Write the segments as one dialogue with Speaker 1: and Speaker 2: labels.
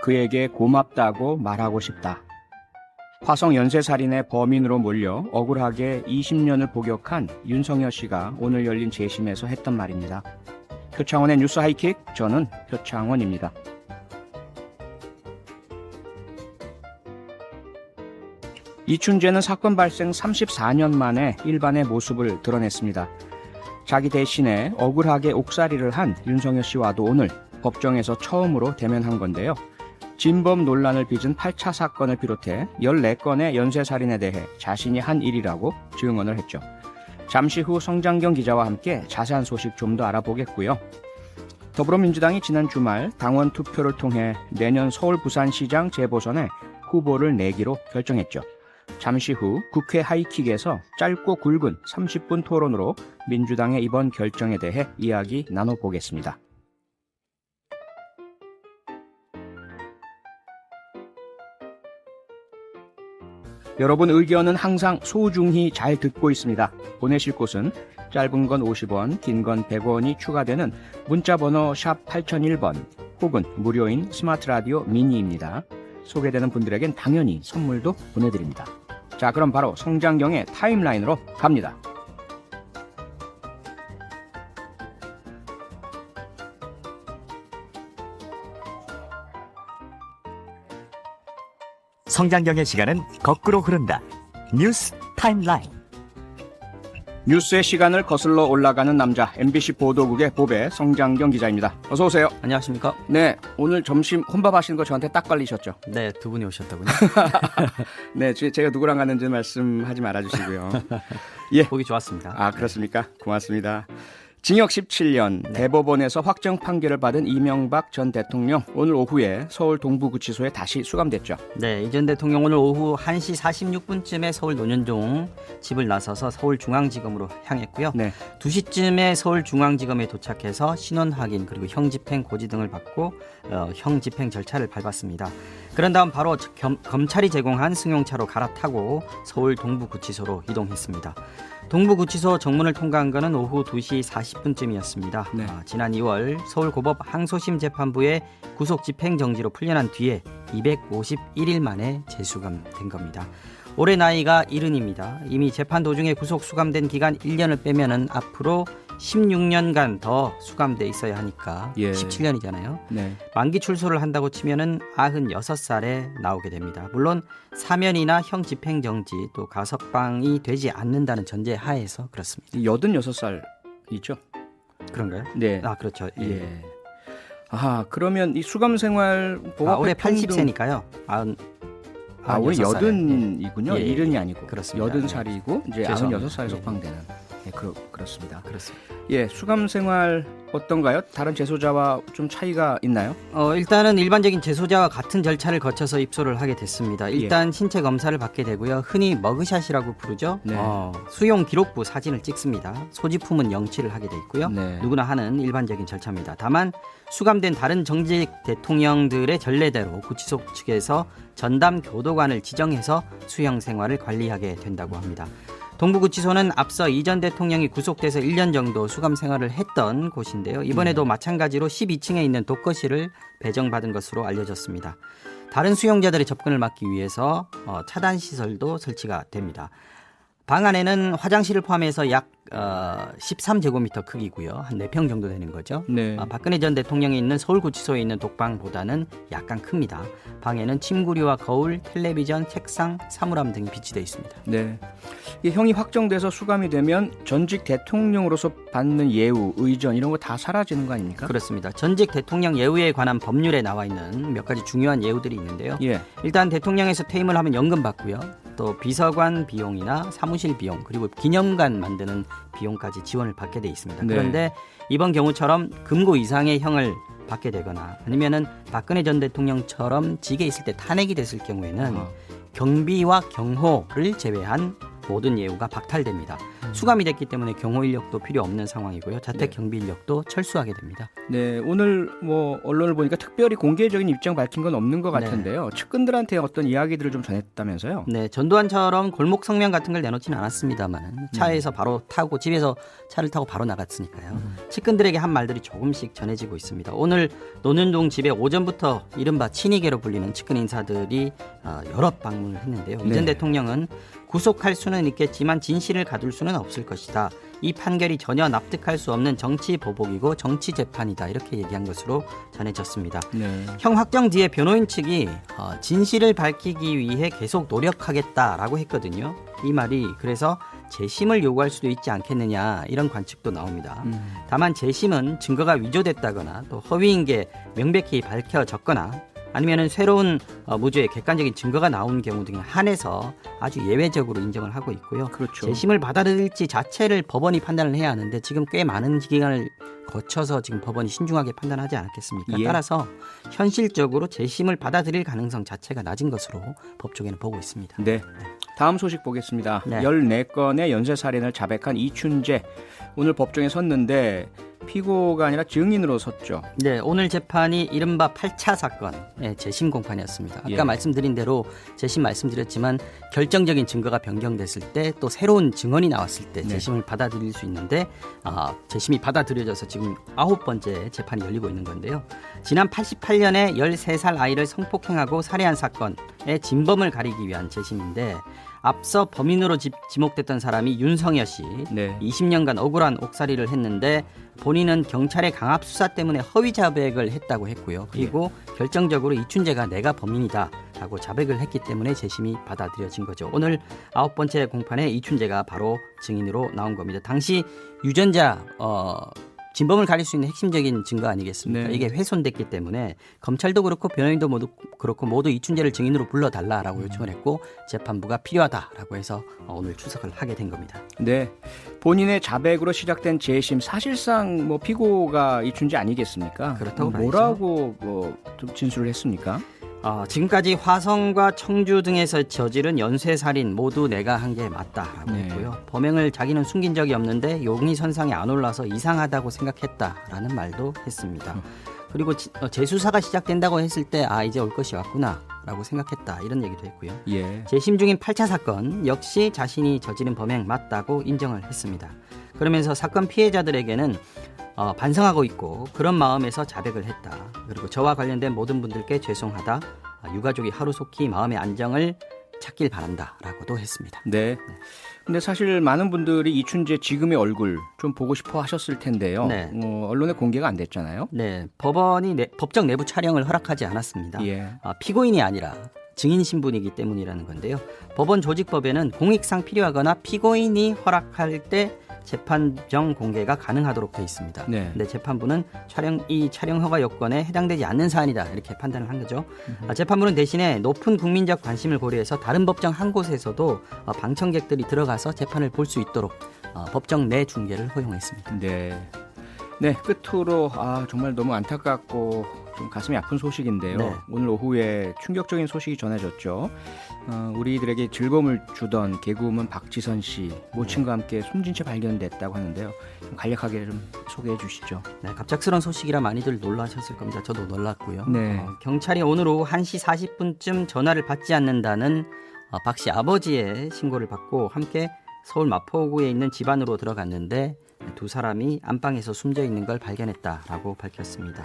Speaker 1: 그에게 고맙다고 말하고 싶다. 화성 연쇄살인의 범인으로 몰려 억울하게 20년을 복역한 윤석열 씨가 오늘 열린 재심에서 했던 말입니다. 표창원의 뉴스 하이킥, 저는 표창원입니다. 이춘재는 사건 발생 34년 만에 일반의 모습을 드러냈습니다. 자기 대신에 억울하게 옥살이를 한 윤석열 씨와도 오늘 법정에서 처음으로 대면한 건데요. 진범 논란을 빚은 8차 사건을 비롯해 14건의 연쇄살인에 대해 자신이 한 일이라고 증언을 했죠. 잠시 후 성장경 기자와 함께 자세한 소식 좀 더 알아보겠고요. 더불어민주당이 지난 주말 당원 투표를 통해 내년 서울 부산시장 재보선에 후보를 내기로 결정했죠. 잠시 후 국회 하이킥에서 짧고 굵은 30분 토론으로 민주당의 이번 결정에 대해 이야기 나눠보겠습니다. 여러분 의견은 항상 소중히 잘 듣고 있습니다. 보내실 곳은 짧은 건 50원, 긴 건 100원이 추가되는 문자번호 샵 8001번 혹은 무료인 스마트라디오 미니입니다. 소개되는 분들에겐 당연히 선물도 보내드립니다. 자, 그럼 바로 성장경의 타임라인으로 갑니다.
Speaker 2: 성장경의 시간은 거꾸로 흐른다. 뉴스 타임라인.
Speaker 1: 뉴스의 시간을 거슬러 올라가는 남자, MBC 보도국의 보배 성장경 기자입니다. 어서 오세요.
Speaker 3: 안녕하십니까?
Speaker 1: 네, 오늘 점심 혼밥 하시는 거 저한테 딱 걸리셨죠?
Speaker 3: 네, 두 분이 오셨다군요.
Speaker 1: 네, 제가 누구랑 갔는지 말씀하지 말아주시고요. 예.
Speaker 3: 보기 좋았습니다.
Speaker 1: 아, 그렇습니까? 고맙습니다. 징역 17년, 대법원에서 확정 판결을 받은 이명박 전 대통령, 오늘 오후에 서울 동부구치소에 다시 수감됐죠.
Speaker 3: 네, 이 전 대통령 오늘 오후 1시 46분쯤에 서울 논현동 집을 나서서 서울중앙지검으로 향했고요.
Speaker 1: 네.
Speaker 3: 2시쯤에 서울중앙지검에 도착해서 신원 확인 그리고 형집행 고지 등을 받고 형집행 절차를 밟았습니다. 그런 다음 바로 검찰이 제공한 승용차로 갈아타고 서울 동부구치소로 이동했습니다. 동부구치소 정문을 통과한 것은 오후 2시 40분쯤이었습니다.
Speaker 1: 네.
Speaker 3: 지난 2월 서울고법 항소심 재판부의 구속 집행정지로 풀려난 뒤에 251일 만에 재수감된 겁니다. 올해 나이가 70입니다. 이미 재판 도중에 구속 수감된 기간 1년을 빼면은 앞으로 16년간 더 수감돼 있어야 하니까
Speaker 1: 예.
Speaker 3: 17년이잖아요.
Speaker 1: 네.
Speaker 3: 만기 출소를 한다고 치면은 96살에 나오게 됩니다. 물론 사면이나 형 집행정지 또 가석방이 되지 않는다는 전제 하에서 그렇습니다.
Speaker 1: 86살이죠?
Speaker 3: 그런가요?
Speaker 1: 네.
Speaker 3: 아, 그렇죠. 예.
Speaker 1: 예. 아, 그러면 이 수감 생활 보호
Speaker 3: 올해 80세니까요.
Speaker 1: 올해 80이군요.
Speaker 3: 예, 예.
Speaker 1: 70이 아니고.
Speaker 3: 그렇습니다.
Speaker 1: 80살이고 이제
Speaker 3: 죄송합니다.
Speaker 1: 96살에
Speaker 3: 예.
Speaker 1: 석방되는. 예, 그렇습니다.
Speaker 3: 그렇습니다.
Speaker 1: 예, 수감 생활 어떤가요? 다른 재소자와 좀 차이가 있나요?
Speaker 3: 일단은 일반적인 재소자와 같은 절차를 거쳐서 입소를 하게 됐습니다. 일단 신체 검사를 받게 되고요. 흔히 머그샷이라고 부르죠.
Speaker 1: 네.
Speaker 3: 수용 기록부 사진을 찍습니다. 소지품은 영치를 하게 돼 있고요.
Speaker 1: 네.
Speaker 3: 누구나 하는 일반적인 절차입니다. 다만 수감된 다른 정직 대통령들의 전례대로 구치소 측에서 전담 교도관을 지정해서 수용 생활을 관리하게 된다고 합니다. 동부구치소는 앞서 이 전 대통령이 구속돼서 1년 정도 수감 생활을 했던 곳인데요. 이번에도 마찬가지로 12층에 있는 독거실을 배정받은 것으로 알려졌습니다. 다른 수용자들의 접근을 막기 위해서 차단 시설도 설치가 됩니다. 방 안에는 화장실을 포함해서 약 13제곱미터 크기고요. 한 4평 정도 되는 거죠.
Speaker 1: 네.
Speaker 3: 박근혜 전 대통령이 있는 서울구치소에 있는 독방보다는 약간 큽니다. 방에는 침구류와 거울, 텔레비전, 책상, 사물함 등이 비치되어 있습니다.
Speaker 1: 네. 이 형이 확정돼서 수감이 되면 전직 대통령으로서 받는 예우, 의전 이런 거 다 사라지는 거 아닙니까?
Speaker 3: 그렇습니다. 전직 대통령 예우에 관한 법률에 나와 있는 몇 가지 중요한 예우들이 있는데요.
Speaker 1: 예.
Speaker 3: 일단 대통령에서 퇴임을 하면 연금 받고요. 또 비서관 비용이나 사무실 비용 그리고 기념관 만드는 비용까지 지원을 받게 돼 있습니다.
Speaker 1: 네.
Speaker 3: 그런데 이번 경우처럼 금고 이상의 형을 받게 되거나 아니면은 박근혜 전 대통령처럼 직에 있을 때 탄핵이 됐을 경우에는 경비와 경호를 제외한 모든 예우가 박탈됩니다. 수감이 됐기 때문에 경호 인력도 필요 없는 상황이고요. 자택 경비 인력도 철수하게 됩니다.
Speaker 1: 네, 오늘 뭐 언론을 보니까 특별히 공개적인 입장 밝힌 건 없는 것 같은데요. 측근들한테 어떤 이야기들을 좀 전했다면서요?
Speaker 3: 네, 전두환처럼 골목 성명 같은 걸 내놓지는 않았습니다만 차에서 바로 타고 집에서 차를 타고 바로 나갔으니까요. 측근들에게 한 말들이 조금씩 전해지고 있습니다. 오늘 노년동 집에 오전부터 이른바 친이계로 불리는 측근 인사들이 여러 방문을 했는데요. 이 전
Speaker 1: 네.
Speaker 3: 대통령은 구속할 수는 있겠지만 진실을 가둘 수는 없을 것이다. 이 판결이 전혀 납득할 수 없는 정치 보복이고 정치 재판이다. 이렇게 얘기한 것으로 전해졌습니다.
Speaker 1: 네.
Speaker 3: 형 확정 뒤에 변호인 측이 진실을 밝히기 위해 계속 노력하겠다라고 했거든요. 이 말이 그래서 재심을 요구할 수도 있지 않겠느냐 이런 관측도 나옵니다. 다만 재심은 증거가 위조됐다거나 또 허위인 게 명백히 밝혀졌거나 아니면은 새로운 무죄의 객관적인 증거가 나온 경우 등에 한해서 아주 예외적으로 인정을 하고 있고요.
Speaker 1: 그렇죠.
Speaker 3: 재심을 받아들일지 자체를 법원이 판단을 해야 하는데 지금 꽤 많은 기간을 거쳐서 지금 법원이 신중하게 판단하지 않았겠습니까?
Speaker 1: 예.
Speaker 3: 따라서 현실적으로 재심을 받아들일 가능성 자체가 낮은 것으로 법조계는 보고 있습니다.
Speaker 1: 네. 다음 소식 보겠습니다.
Speaker 3: 네.
Speaker 1: 14건의 연쇄살인을 자백한 이춘재. 오늘 법정에 섰는데 피고가 아니라 증인으로 섰죠.
Speaker 3: 네, 오늘 재판이 이른바 8차 사건의 재심 공판이었습니다. 아까
Speaker 1: 예.
Speaker 3: 말씀드린 대로 재심 말씀드렸지만 결정적인 증거가 변경됐을 때 또 새로운 증언이 나왔을 때
Speaker 1: 네.
Speaker 3: 재심을 받아들일 수 있는데 재심이 받아들여져서 지금 9번째 재판이 열리고 있는 건데요. 지난 88년에 13살 아이를 성폭행하고 살해한 사건의 진범을 가리기 위한 재심인데 앞서 범인으로 지목됐던 사람이 윤성여 씨,
Speaker 1: 네.
Speaker 3: 20년간 억울한 옥살이를 했는데 본인은 경찰의 강압 수사 때문에 허위 자백을 했다고 했고요. 그리고 결정적으로 이춘재가 내가 범인이다라고 자백을 했기 때문에 재심이 받아들여진 거죠. 오늘 9번째 공판에 이춘재가 바로 증인으로 나온 겁니다. 당시 유전자 진범을 가릴 수 있는 핵심적인 증거 아니겠습니까?
Speaker 1: 네.
Speaker 3: 이게 훼손됐기 때문에 검찰도 그렇고 변호인도 모두 이춘재를 증인으로 불러달라라고 요청을 했고 재판부가 필요하다라고 해서 오늘 출석을 하게 된 겁니다.
Speaker 1: 네. 본인의 자백으로 시작된 재심 사실상 뭐 피고가 이춘재 아니겠습니까?
Speaker 3: 그렇다고
Speaker 1: 뭐라고 좀 진술을 했습니까?
Speaker 3: 지금까지 화성과 청주 등에서 저지른 연쇄살인 모두 내가 한 게 맞다라고
Speaker 1: 네.
Speaker 3: 했고요. 범행을 자기는 숨긴 적이 없는데 용의선상에 안 올라서 이상하다고 생각했다라는 말도 했습니다. 그리고 재수사가 시작된다고 했을 때 이제 올 것이 왔구나라고 생각했다 이런 얘기도 했고요.
Speaker 1: 예.
Speaker 3: 재심 중인 8차 사건 역시 자신이 저지른 범행 맞다고 인정을 했습니다. 그러면서 사건 피해자들에게는 반성하고 있고 그런 마음에서 자백을 했다. 그리고 저와 관련된 모든 분들께 죄송하다. 유가족이 하루속히 마음의 안정을 찾길 바란다라고도 했습니다.
Speaker 1: 네. 근데 사실 많은 분들이 이춘재 지금의 얼굴 좀 보고 싶어 하셨을 텐데요.
Speaker 3: 네.
Speaker 1: 언론에 공개가 안 됐잖아요.
Speaker 3: 네, 법원이 법정 내부 촬영을 허락하지 않았습니다.
Speaker 1: 예.
Speaker 3: 피고인이 아니라 증인 신분이기 때문이라는 건데요. 법원 조직법에는 공익상 필요하거나 피고인이 허락할 때 재판정 공개가 가능하도록 되어 있습니다.
Speaker 1: 네.
Speaker 3: 근데 재판부는 이 촬영 허가 요건에 해당되지 않는 사안이다 이렇게 판단을 한 거죠. 재판부는 대신에 높은 국민적 관심을 고려해서 다른 법정 한 곳에서도 방청객들이 들어가서 재판을 볼 수 있도록 법정 내 중계를 허용했습니다.
Speaker 1: 네. 네, 끝으로 정말 너무 안타깝고 좀 가슴이 아픈 소식인데요.
Speaker 3: 네.
Speaker 1: 오늘 오후에 충격적인 소식이 전해졌죠. 우리들에게 즐거움을 주던 개그우먼 박지선 씨 모친과 함께 숨진 채 발견됐다고 하는데요. 좀 간략하게 좀 소개해 주시죠.
Speaker 3: 네, 갑작스러운 소식이라 많이들 놀라셨을 겁니다. 저도 놀랐고요.
Speaker 1: 네.
Speaker 3: 경찰이 오늘 오후 1시 40분쯤 전화를 받지 않는다는 박 씨 아버지의 신고를 받고 함께 서울 마포구에 있는 집안으로 들어갔는데 두 사람이 안방에서 숨져 있는 걸 발견했다라고 밝혔습니다.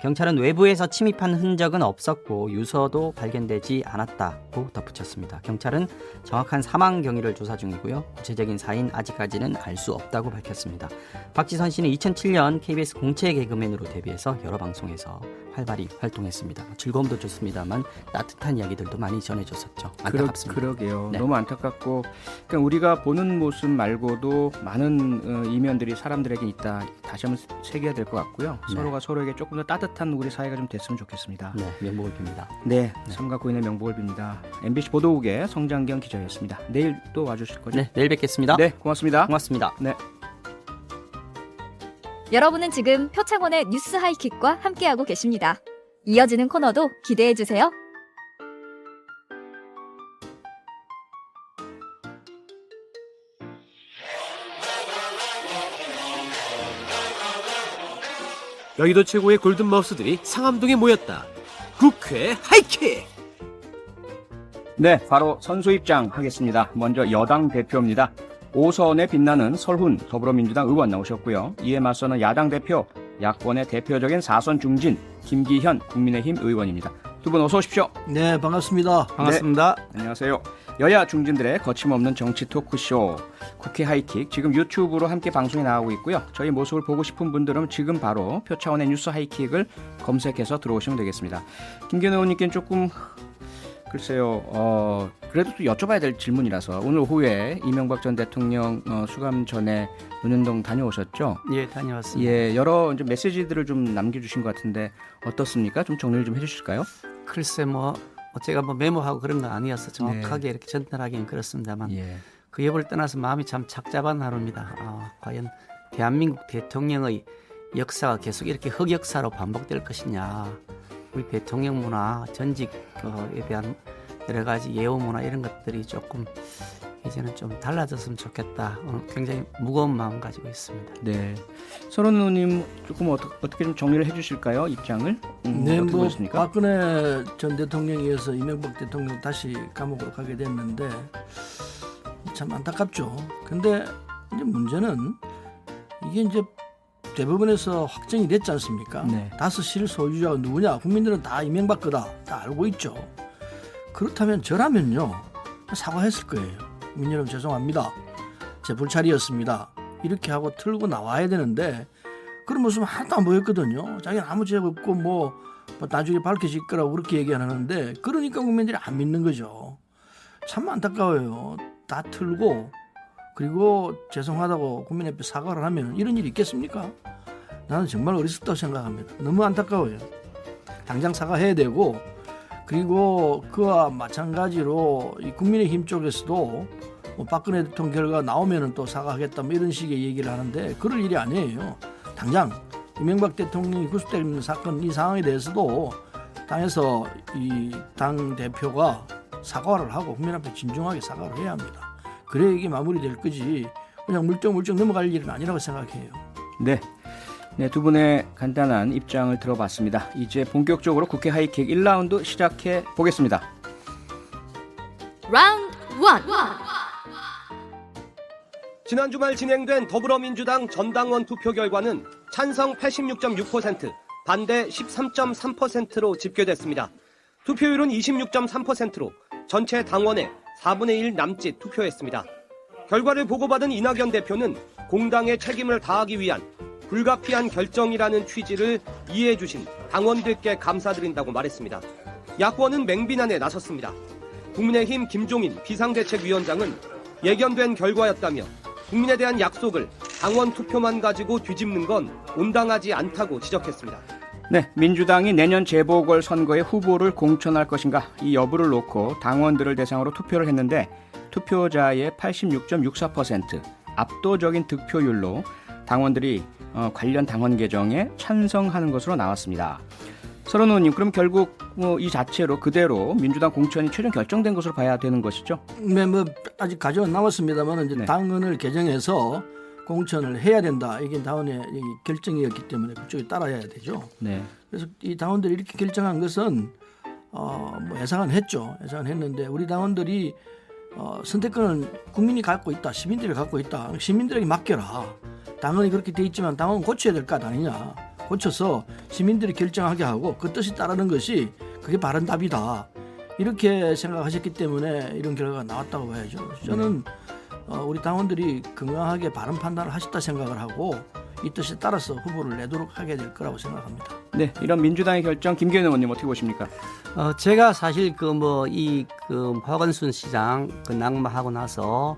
Speaker 3: 경찰은 외부에서 침입한 흔적은 없었고 유서도 발견되지 않았다고 덧붙였습니다. 경찰은 정확한 사망 경위를 조사 중이고요. 구체적인 사인 아직까지는 알 수 없다고 밝혔습니다. 박지선 씨는 2007년 KBS 공채 개그맨으로 데뷔해서 여러 방송에서 활발히 활동했습니다. 즐거움도 좋습니다만 따뜻한 이야기들도 많이 전해줬었죠. 안타깝습니다.
Speaker 1: 그러게요.
Speaker 3: 네.
Speaker 1: 너무 안타깝고 그러니까 우리가 보는 모습 말고도 많은 이면들이 사람들에게 있다. 다시 한번 새겨야 될 것 같고요.
Speaker 3: 네.
Speaker 1: 서로가 서로에게 조금 더 따뜻한 우리 사회가 좀 됐으면 좋겠습니다.
Speaker 3: 네, 명복을 빕니다.
Speaker 1: 네, 삼가 고인의 명복을 빕니다. MBC 보도국의 성장경 기자였습니다. 내일 또 와주실 거죠?
Speaker 3: 네, 내일 뵙겠습니다.
Speaker 1: 네, 고맙습니다.
Speaker 3: 고맙습니다.
Speaker 1: 네.
Speaker 4: 여러분은 지금 표창원의 뉴스 하이킥과 함께하고 계십니다. 이어지는 코너도 기대해 주세요.
Speaker 5: 여의도 최고의 골든마우스들이 상암동에 모였다. 국회 하이킥!
Speaker 1: 네, 바로 선수 입장 하겠습니다. 먼저 여당 대표입니다. 5선에 빛나는 설훈 더불어민주당 의원 나오셨고요. 이에 맞서는 야당 대표, 야권의 대표적인 4선 중진 김기현 국민의힘 의원입니다. 두 분 어서 오십시오.
Speaker 6: 네, 반갑습니다.
Speaker 3: 반갑습니다.
Speaker 1: 안녕하세요. 여야 중진들의 거침없는 정치 토크쇼 국회 하이킥 지금 유튜브로 함께 방송에 나가고 있고요. 저희 모습을 보고 싶은 분들은 지금 바로 표차원의 뉴스 하이킥을 검색해서 들어오시면 되겠습니다. 김기현 의원님께는 조금 글쎄요. 그래도 또 여쭤봐야 될 질문이라서 오늘 오후에 이명박 전 대통령 수감 전에 논현동 다녀오셨죠?
Speaker 7: 예, 다녀왔습니다.
Speaker 1: 예, 여러 이제 메시지들을 좀 남겨주신 것 같은데 어떻습니까? 좀 정리를 좀 해주실까요?
Speaker 7: 글쎄 제가 메모하고 그런 건 아니어서 정확하게 이렇게 전달하기는 그렇습니다만
Speaker 1: 예.
Speaker 7: 그 여부를 떠나서 마음이 참 착잡한 하루입니다. 과연 대한민국 대통령의 역사가 계속 이렇게 흑역사로 반복될 것이냐, 우리 대통령 문화, 전직에 대한 여러 가지 예우 문화 이런 것들이 조금 이제는 좀 달라졌으면 좋겠다. 굉장히 무거운 마음 가지고 있습니다.
Speaker 1: 네, 설훈 의원님 조금 어떻게 좀 정리를 해주실까요? 입장을?
Speaker 6: 네,
Speaker 1: 어떻게 보셨습니까?
Speaker 6: 박근혜 전 대통령에 의해서 이명박 대통령 다시 감옥으로 가게 됐는데 참 안타깝죠. 근데 이제 문제는 이게 이제 대법원에서 확정이 됐지 않습니까?
Speaker 1: 네.
Speaker 6: 다스 실소유자가 누구냐? 국민들은 다 이명박 거다. 다 알고 있죠. 그렇다면 저라면요 사과했을 거예요. 국민 여러분 죄송합니다. 제 불찰이었습니다. 이렇게 하고 틀고 나와야 되는데 그런 모습은 하나도 안 보였거든요. 자기는 아무 죄 없고 뭐 나중에 밝혀질 거라고 그렇게 얘기 안 하는데 그러니까 국민들이 안 믿는 거죠. 참 안타까워요. 다 틀고 그리고 죄송하다고 국민 앞에 사과를 하면 이런 일이 있겠습니까? 나는 정말 어리석다고 생각합니다. 너무 안타까워요. 당장 사과해야 되고 그리고 그와 마찬가지로 이 국민의힘 쪽에서도 박근혜 대통령 결과 나오면은 또 사과하겠다 뭐 이런 식의 얘기를 하는데 그럴 일이 아니에요. 당장 이명박 대통령이 구속된 사건 이 상황에 대해서도 당에서 이 당 대표가 사과를 하고 국민 앞에 진중하게 사과를 해야 합니다. 그래야 이게 마무리될 거지 그냥 물쩍물쩍 넘어갈 일은 아니라고 생각해요.
Speaker 1: 네. 네, 두 분의 간단한 입장을 들어봤습니다. 이제 본격적으로 국회 하이킥 1라운드 시작해 보겠습니다.
Speaker 4: 라운드 1.
Speaker 8: 지난 주말 진행된 더불어민주당 전당원 투표 결과는 찬성 86.6%, 반대 13.3%로 집계됐습니다. 투표율은 26.3%로 전체 당원의 4분의 1 남짓 투표했습니다. 결과를 보고받은 이낙연 대표는 공당의 책임을 다하기 위한 불가피한 결정이라는 취지를 이해해 주신 당원들께 감사드린다고 말했습니다. 야권은 맹비난에 나섰습니다. 국민의힘 김종인 비상대책위원장은 예견된 결과였다며 국민에 대한 약속을 당원 투표만 가지고 뒤집는 건 온당하지 않다고 지적했습니다.
Speaker 1: 네, 민주당이 내년 재보궐선거에 후보를 공천할 것인가 이 여부를 놓고 당원들을 대상으로 투표를 했는데 투표자의 86.64% 압도적인 득표율로 당원들이 관련 당원 개정에 찬성하는 것으로 나왔습니다. 설훈 의원님, 그럼 결국 이 자체로 그대로 민주당 공천이 최종 결정된 것으로 봐야 되는 것이죠?
Speaker 6: 네, 아직 과정은 남았습니다만 이제
Speaker 1: 네.
Speaker 6: 당헌을 개정해서 공천을 해야 된다. 이게 당원의 결정이었기 때문에 그쪽에 따라야 되죠.
Speaker 1: 네.
Speaker 6: 그래서 이 당원들이 이렇게 결정한 것은 예상은 했죠. 예상은 했는데 우리 당원들이 선택권은 국민이 갖고 있다. 시민들이 갖고 있다. 시민들에게 맡겨라. 당헌이 그렇게 돼 있지만 당헌 고쳐야 될 것 아니냐. 고쳐서 시민들이 결정하게 하고 그 뜻이 따르는 것이 그게 바른 답이다. 이렇게 생각하셨기 때문에 이런 결과가 나왔다고 봐야죠. 저는 우리 당원들이 건강하게 바른 판단을 하셨다 생각을 하고 이 뜻에 따라서 후보를 내도록 하게 될 거라고 생각합니다.
Speaker 1: 네, 이런 민주당의 결정 김기현 의원님 어떻게 보십니까?
Speaker 7: 제가 사실 박원순 시장 낙마하고 나서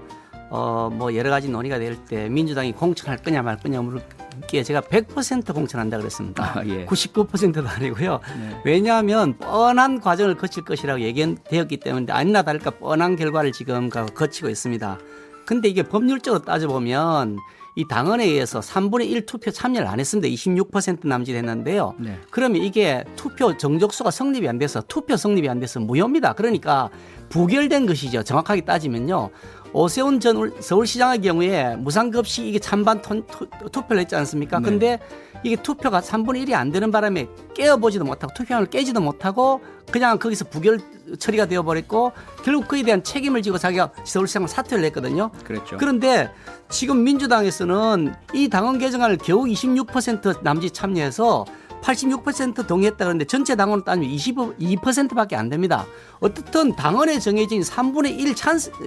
Speaker 7: 여러 가지 논의가 될 때 민주당이 공천할 거냐 말 거냐 물기에 제가 100% 공천한다 그랬습니다.
Speaker 1: 예.
Speaker 7: 99%도 아니고요.
Speaker 1: 네.
Speaker 7: 왜냐하면 뻔한 과정을 거칠 것이라고 예견되었기 때문에 아니나 다를까 뻔한 결과를 지금 거치고 있습니다. 근데 이게 법률적으로 따져보면 이 당헌에 의해서 3분의 1 투표 참여를 안 했습니다. 26% 남짓했는데요.
Speaker 1: 네.
Speaker 7: 그러면 이게 투표 정족수가 성립이 안 돼서 투표 성립이 안 돼서 무효입니다. 그러니까 부결된 것이죠. 정확하게 따지면요. 오세훈 전 서울시장의 경우에 무상급식 이게 찬반 투표를 했지 않습니까?
Speaker 1: 네.
Speaker 7: 근데 이게 투표가 3분의 1이 안 되는 바람에 깨어보지도 못하고 투표함을 깨지도 못하고 그냥 거기서 부결 처리가 되어버렸고 결국 그에 대한 책임을 지고 자기가 서울시장을 사퇴를 했거든요.
Speaker 1: 그랬죠.
Speaker 7: 그런데 지금 민주당에서는 이 당원 개정안을 겨우 26% 남짓 참여해서 86% 동의했다 그러는데 전체 당원을 따지면 22%밖에 안 됩니다. 어떻든 당원에 정해진 3분의 1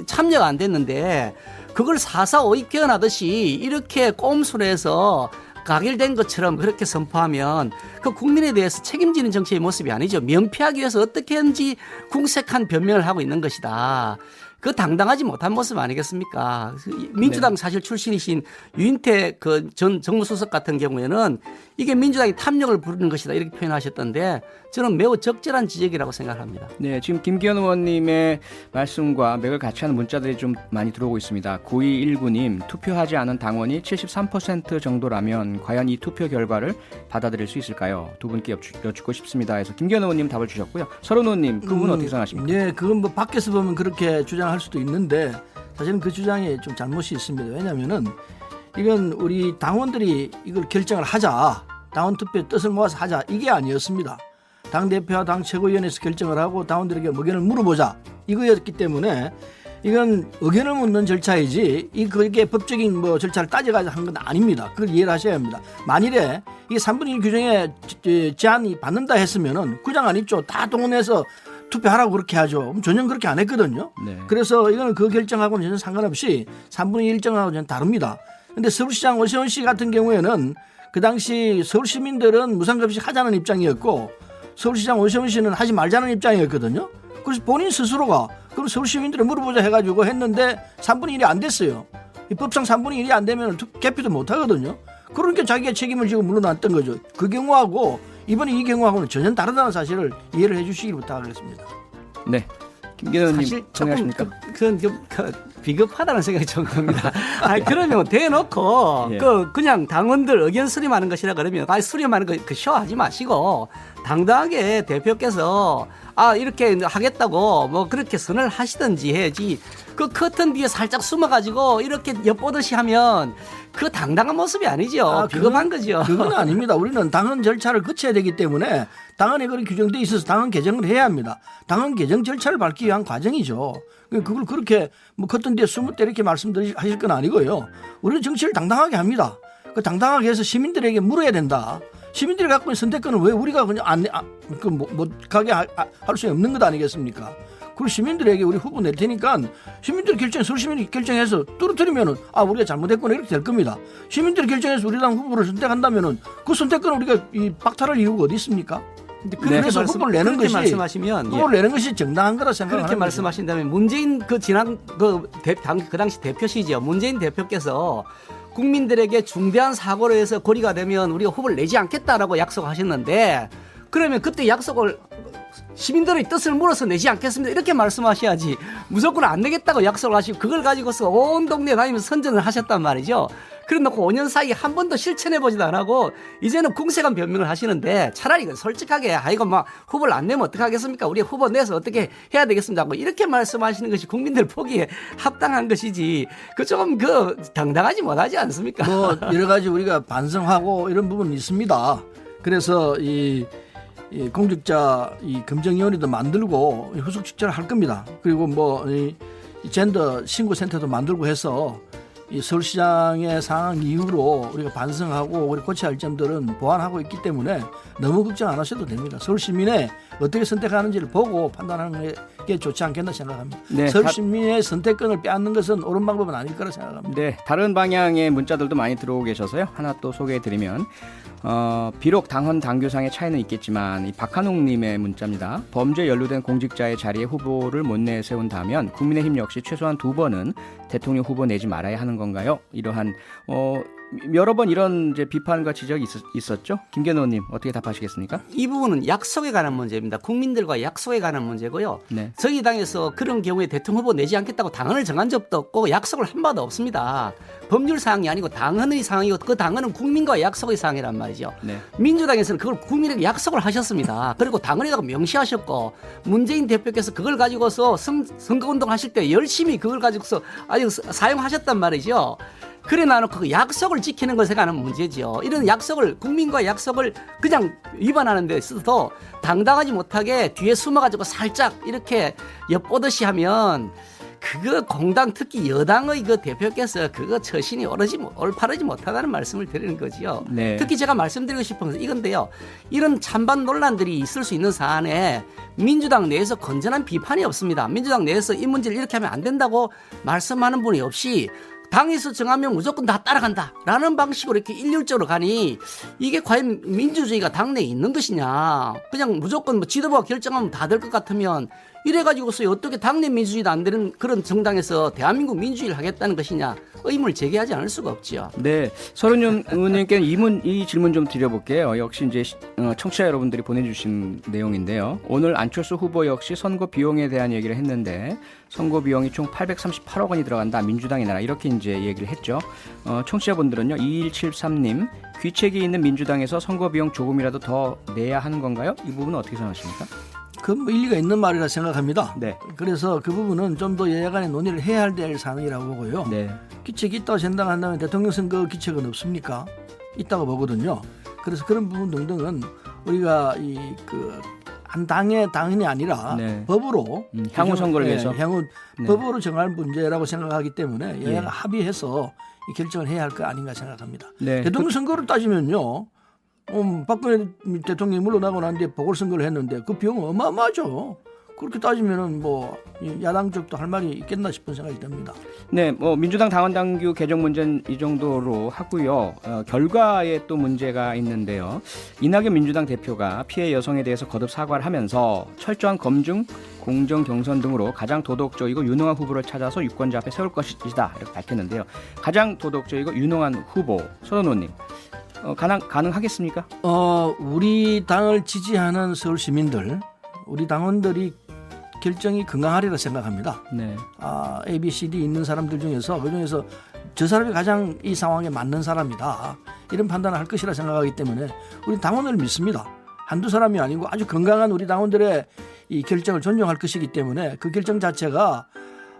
Speaker 7: 참여가 안 됐는데 그걸 4.4 개헌하듯이 이렇게 꼼수로 해서 가결된 것처럼 그렇게 선포하면 그 국민에 대해서 책임지는 정치의 모습이 아니죠. 면피하기 위해서 어떻게든지 궁색한 변명을 하고 있는 것이다. 그 당당하지 못한 모습 아니겠습니까? 민주당 사실 출신이신 유인태 그 전 정무수석 같은 경우에는 이게 민주당이 탐욕을 부르는 것이다 이렇게 표현하셨던데 저는 매우 적절한 지적이라고 생각합니다.
Speaker 1: 네, 지금 김기현 의원님의 말씀과 맥을 같이 하는 문자들이 좀 많이 들어오고 있습니다. 9219님, 투표하지 않은 당원이 73% 정도라면 과연 이 투표 결과를 받아들일 수 있을까요? 두 분께 여쭙고 싶습니다. 해서 김기현 의원님 답을 주셨고요. 서른 의원님, 그분 어떻게 생각하십니까?
Speaker 6: 네, 그건 뭐 밖에서 보면 그렇게 주장할 수도 있는데 사실은 그 주장에 좀 잘못이 있습니다. 왜냐하면은 이건 우리 당원들이 이걸 결정을 하자, 당원 투표의 뜻을 모아서 하자 이게 아니었습니다. 당 대표와 당 최고위원회에서 결정을 하고 당원들에게 의견을 물어보자 이거였기 때문에 이건 의견을 묻는 절차이지 그게 법적인 뭐 절차를 따져가지고 한 건 아닙니다. 그걸 이해를 하셔야 합니다. 만일에 이게 3분의 1 규정에 제한이 받는다 했으면은 구장 안 있죠. 다 동원해서 투표하라고 그렇게 하죠. 전혀 그렇게 안 했거든요.
Speaker 1: 네.
Speaker 6: 그래서 이거는 그 결정하고는 전혀 상관없이 3분의 1 일정하고 전혀 다릅니다. 그런데 서울시장 오세훈 씨 같은 경우에는 그 당시 서울 시민들은 무상급식 하자는 입장이었고 서울시장 오세훈 씨는 하지 말자는 입장이었거든요. 그래서 본인 스스로가 그럼 서울 시민들을 물어보자 해가지고 했는데 3분의 1이 안 됐어요. 이 법상 3분의 1이 안 되면 개표도 못 하거든요. 그러니까 자기가 책임을 지고 물러났던 거죠. 그 경우하고 이번에 이 경우하고는 전혀 다르다는 사실을 이해를 해 주시길 부탁하겠습니다.
Speaker 1: 네. 김기현 의원님
Speaker 7: 사실 조금
Speaker 1: 동의하십니까?
Speaker 7: 비겁하다는 생각이 좀 듭니다. 아니, 그러면 대놓고
Speaker 1: 예.
Speaker 7: 그냥 당원들 의견 수렴하는 것이라 그러면 수렴하는 거 그 쇼하지 마시고 당당하게 대표께서 이렇게 하겠다고 뭐 그렇게 선언을 하시든지 해야지 그 커튼 뒤에 살짝 숨어가지고 이렇게 엿보듯이 하면 그 당당한 모습이 아니죠. 비겁한 거죠.
Speaker 6: 그건 아닙니다. 우리는 당헌 절차를 거쳐야 되기 때문에 당헌에 그런 규정돼 있어서 당헌 개정을 해야 합니다. 당헌 개정 절차를 밟기 위한 과정이죠. 그걸 그렇게 뭐 커튼 뒤에 숨을 때 이렇게 말씀하실 건 아니고요. 우리는 정치를 당당하게 합니다. 그 당당하게 해서 시민들에게 물어야 된다. 시민들이 갖고 있는 선택권은 왜 우리가 그냥 못 가게 할 수 없는 것 아니겠습니까? 그리고 시민들에게 우리 후보 낼 테니까 시민들이 서울 시민이 결정해서 떨어뜨리면은 우리가 잘못했구나 이렇게 될 겁니다. 시민들이 결정해서 우리 당 후보를 선택한다면은 그 선택권을 우리가 바탈할 이유가 어디 있습니까? 그래서 후보를 내는 것이
Speaker 7: 말씀하시면
Speaker 6: 후보를 내는 것이 정당한 거라 생각합니다.
Speaker 7: 그렇게 말씀하신다면 문재인 그 당시 대표시죠. 문재인 대표께서 국민들에게 중대한 사고로 해서 고리가 되면 우리가 후보를 내지 않겠다라고 약속하셨는데 그러면 그때 약속을 시민들의 뜻을 물어서 내지 않겠습니다 이렇게 말씀하셔야지 무조건 안 내겠다고 약속을 하시고 그걸 가지고서 온 동네 다니면서 선전을 하셨단 말이죠. 그래놓고 5년 사이에 한 번도 실천해보지도 안 하고 이제는 궁색한 변명을 하시는데 차라리 솔직하게 이거 막 후보를 안 내면 어떡하겠습니까? 우리 후보 내서 어떻게 해야 되겠습니다. 뭐 이렇게 말씀하시는 것이 국민들 보기에 합당한 것이지 조금 당당하지 못하지 않습니까?
Speaker 6: 뭐 여러 가지 우리가 반성하고 이런 부분이 있습니다. 그래서 이 공직자 검증위원회도 만들고 후속 직전을 할 겁니다. 그리고 이 젠더 신고센터도 만들고 해서 이 서울시장의 상황 이후로 우리가 반성하고 우리 고쳐야 할 점들은 보완하고 있기 때문에 너무 걱정 안 하셔도 됩니다. 서울 시민의 어떻게 선택하는지를 보고 판단하는 게 좋지 않겠나 생각합니다.
Speaker 1: 네,
Speaker 6: 서울 시민의 선택권을 빼앗는 것은 옳은 방법은 아닐 거라 생각합니다.
Speaker 1: 네, 다른 방향의 문자들도 많이 들어오고 계셔서요. 하나 또 소개해드리면 비록 당헌 당규상의 차이는 있겠지만 이 박한웅님의 문자입니다. 범죄에 연루된 공직자의 자리에 후보를 못 내세운다면 국민의힘 역시 최소한 2번은 대통령 후보 내지 말아야 하는 건가요? 이러한 여러 번 이런 이제 비판과 지적이 있었죠. 김계노 의원님 어떻게 답하시겠습니까?
Speaker 7: 이 부분은 약속에 관한 문제입니다. 국민들과 약속에 관한 문제고요.
Speaker 1: 네.
Speaker 7: 저희 당에서 그런 경우에 대통령 후보 내지 않겠다고 당헌을 정한 적도 없고 약속을 한 바도 없습니다. 법률 사항이 아니고 당헌의 사항이고 그 당헌은 국민과의 약속의 사항이란 말이죠.
Speaker 1: 네.
Speaker 7: 민주당에서는 그걸 국민에게 약속을 하셨습니다. 그리고 당헌에다가 명시하셨고 문재인 대표께서 그걸 가지고서 선거운동 하실 때 열심히 그걸 가지고서 아주 사용하셨단 말이죠. 그래 놔놓고 그 약속을 지키는 것에 관한 문제죠. 이런 약속을 국민과 약속을 그냥 위반하는 데 있어서 당당하지 못하게 뒤에 숨어가지고 살짝 이렇게 엿보듯이 하면 그거 공당 특히 여당의 그 대표께서 그거 처신이 올바르지 못하다는 말씀을 드리는 거지요.
Speaker 1: 네.
Speaker 7: 특히 제가 말씀드리고 싶은 것은 이건데요. 이런 찬반 논란들이 있을 수 있는 사안에 민주당 내에서 건전한 비판이 없습니다. 민주당 내에서 이 문제를 이렇게 하면 안 된다고 말씀하는 분이 없이 당에서 정하면 무조건 다 따라간다라는 방식으로 이렇게 일률적으로 가니 이게 과연 민주주의가 당내에 있는 것이냐. 그냥 무조건 뭐 지도부가 결정하면 다 될 것 같으면 이래가지고서 어떻게 당내 민주주의도 안 되는 그런 정당에서 대한민국 민주주의를 하겠다는 것이냐 의문을 제기하지 않을 수가 없죠.
Speaker 1: 네, 서른윤 의원님께는 이 질문 좀 드려볼게요. 역시 이제 청취자 여러분들이 보내주신 내용인데요. 오늘 안철수 후보 역시 선거 비용에 대한 얘기를 했는데 선거 비용이 총 838억 원이 들어간다. 민주당이 나라 이렇게 이제 얘기를 했죠. 청취자분들은요. 2173님 귀책이 있는 민주당에서 선거 비용 조금이라도 더 내야 하는 건가요? 이 부분은 어떻게 생각하십니까?
Speaker 6: 그 일리가 있는 말이라 생각합니다.
Speaker 1: 네.
Speaker 6: 그래서 그 부분은 좀 더 여야 간에 논의를 해야 될 사항이라고 보고요.
Speaker 1: 네.
Speaker 6: 기책이 있다고 생각한다면 대통령 선거 기책은 없습니까? 있다고 보거든요. 그래서 그런 부분 등등은 우리가 한 당의 당원이 아니라
Speaker 1: 네.
Speaker 6: 법으로
Speaker 1: 향후 선거를 위해서
Speaker 6: 향후
Speaker 1: 네.
Speaker 6: 법으로 정할 문제라고 생각하기 때문에 여야가
Speaker 1: 예.
Speaker 6: 합의해서 이 결정을 해야 할 거 아닌가 생각합니다.
Speaker 1: 네.
Speaker 6: 대통령 선거를 따지면요. 박근혜 대통령이 물러나고 난 뒤에 보궐선거를 했는데 그 비용은 어마어마하죠. 그렇게 따지면은 뭐 야당 쪽도 할 말이 있겠나 싶은 생각이 듭니다.
Speaker 1: 네, 뭐 민주당 당원 당규 개정 문제는 이 정도로 하고요. 결과에 또 문제가 있는데요. 이낙연 민주당 대표가 피해 여성에 대해서 거듭 사과를 하면서 철저한 검증, 공정 경선 등으로 가장 도덕적이고 유능한 후보를 찾아서 유권자 앞에 세울 것이다 이렇게 밝혔는데요. 가장 도덕적이고 유능한 후보 서른호님 가능하겠습니까?
Speaker 6: 우리 당을 지지하는 서울 시민들, 우리 당원들이 결정이 건강하리라 생각합니다.
Speaker 1: 네.
Speaker 6: A, B, C, D 있는 사람들 중에서 그중에서 저 사람이 가장 이 상황에 맞는 사람이다. 이런 판단을 할 것이라 생각하기 때문에 우리 당원을 믿습니다. 한두 사람이 아니고 아주 건강한 우리 당원들의 이 결정을 존중할 것이기 때문에 그 결정 자체가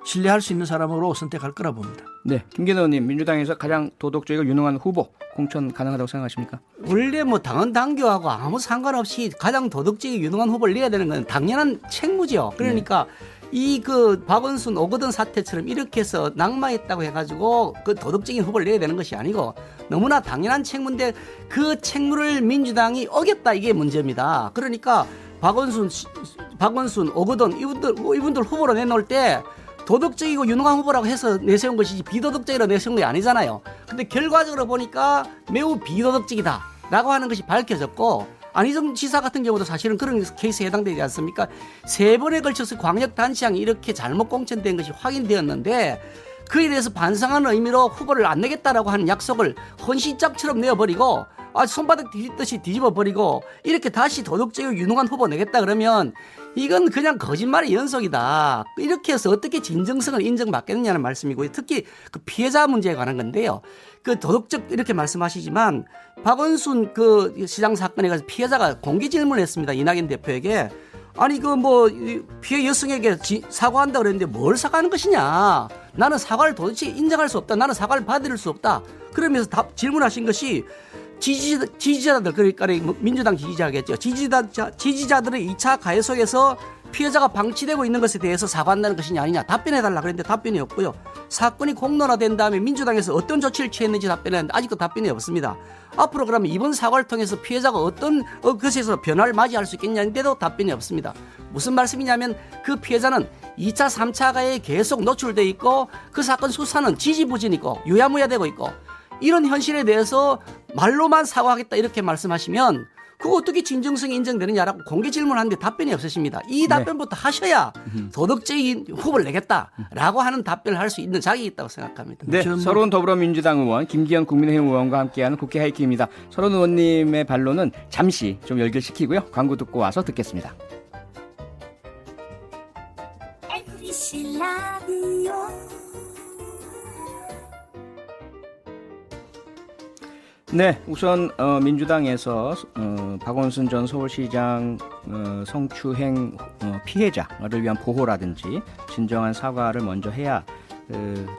Speaker 6: 신뢰할 수 있는 사람으로 선택할 거라 봅니다.
Speaker 1: 네, 김계노 의원님 민주당에서 가장 도덕적이고 유능한 후보 공천 가능하다고 생각하십니까?
Speaker 7: 원래 뭐 당헌 당규하고 아무 상관없이 가장 도덕적이고 유능한 후보를 내야 되는 건 당연한 책무죠. 그러니까 이 그 박원순 오거돈 사태처럼 이렇게 해서 낙마했다고 해가지고 그 도덕적인 후보를 내야 되는 것이 아니고 너무나 당연한 책무인데 그 책무를 민주당이 어겼다 이게 문제입니다. 그러니까 박원순 오거돈 이분들 후보로 내놓을 때 도덕적이고 유능한 후보라고 해서 내세운 것이지 비도덕적이라 내세운 게 아니잖아요. 근데 결과적으로 보니까 매우 비도덕적이다라고 하는 것이 밝혀졌고 안희정 지사 같은 경우도 사실은 그런 케이스에 해당되지 않습니까? 3번에 걸쳐서 광역단체장이 이렇게 잘못 공천된 것이 확인되었는데 그에 대해서 반성하는 의미로 후보를 안 내겠다라고 하는 약속을 헌시짝처럼 내어버리고 손바닥 뒤집듯이 뒤집어버리고 이렇게 다시 도덕적이고 유능한 후보 내겠다 그러면 이건 그냥 거짓말의 연속이다. 이렇게 해서 어떻게 진정성을 인정받겠느냐는 말씀이고요. 특히 그 피해자 문제에 관한 건데요. 그 도덕적 이렇게 말씀하시지만 박원순 그 시장 사건에 가서 피해자가 공개 질문을 했습니다. 이낙연 대표에게. 아니 그 뭐 피해 여성에게 사과한다 그랬는데 뭘 사과하는 것이냐. 나는 사과를 도대체 인정할 수 없다. 나는 사과를 받을 수 없다. 그러면서 질문하신 것이 지지자들 그러니까 민주당 지지자겠죠. 지지자들의 2차 가해 속에서 피해자가 방치되고 있는 것에 대해서 사과한다는 것이냐 아니냐 답변해달라 그랬는데 답변이 없고요. 사건이 공론화된 다음에 민주당에서 어떤 조치를 취했는지 답변했는데 아직도 답변이 없습니다. 앞으로 그러면 이번 사과를 통해서 피해자가 어떤 것에서 변화를 맞이할 수 있겠냐는데도 답변이 없습니다. 무슨 말씀이냐면 그 피해자는 2차 3차 가해에 계속 노출돼 있고 그 사건 수사는 지지부진이고 유야무야되고 있고 이런 현실에 대해서 말로만 사과하겠다 이렇게 말씀하시면 그거 어떻게 진정성이 인정되느냐라고 공개 질문하는데 답변이 없으십니다. 이 답변부터 하셔야 도덕적인 후보를 내겠다라고 하는 답변을 할 수 있는 자격이 있다고 생각합니다.
Speaker 1: 네, 서른 더불어민주당 의원 김기현 국민의힘 의원과 함께하는 국회 하이킥입니다. 서른 의원님의 반론은 잠시 좀 연결시키고요. 광고 듣고 와서 듣겠습니다.
Speaker 9: MBC 라디오
Speaker 1: 네, 우선 민주당에서 박원순 전 서울시장 성추행 피해자를 위한 보호라든지 진정한 사과를 먼저 해야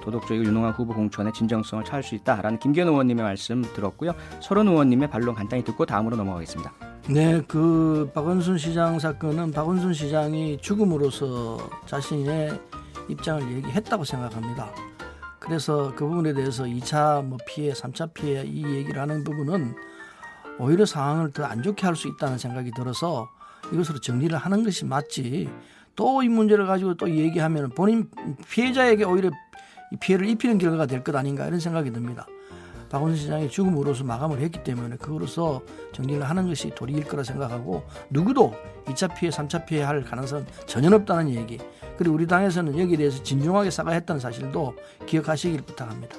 Speaker 1: 도덕적이고 유능한 후보 공천의 진정성을 찾을 수 있다라는 김기현 의원님의 말씀 들었고요. 서른 의원님의 반론 간단히 듣고 다음으로 넘어가겠습니다.
Speaker 6: 네, 그 박원순 시장 사건은 박원순 시장이 죽음으로써 자신의 입장을 얘기했다고 생각합니다. 그래서 그 부분에 대해서 2차 피해, 3차 피해 이 얘기를 하는 부분은 오히려 상황을 더 안 좋게 할 수 있다는 생각이 들어서 이것으로 정리를 하는 것이 맞지, 또 이 문제를 가지고 또 얘기하면 본인 피해자에게 오히려 이 피해를 입히는 결과가 될 것 아닌가 이런 생각이 듭니다. 박원순 시장이 죽음으로써 마감을 했기 때문에 그거로서 정리를 하는 것이 도리일 거라 생각하고, 누구도 2차 피해, 3차 피해 할 가능성은 전혀 없다는 얘기, 그리고 우리 당에서는 여기에 대해서 진중하게 사과했다는 사실도 기억하시길 부탁합니다.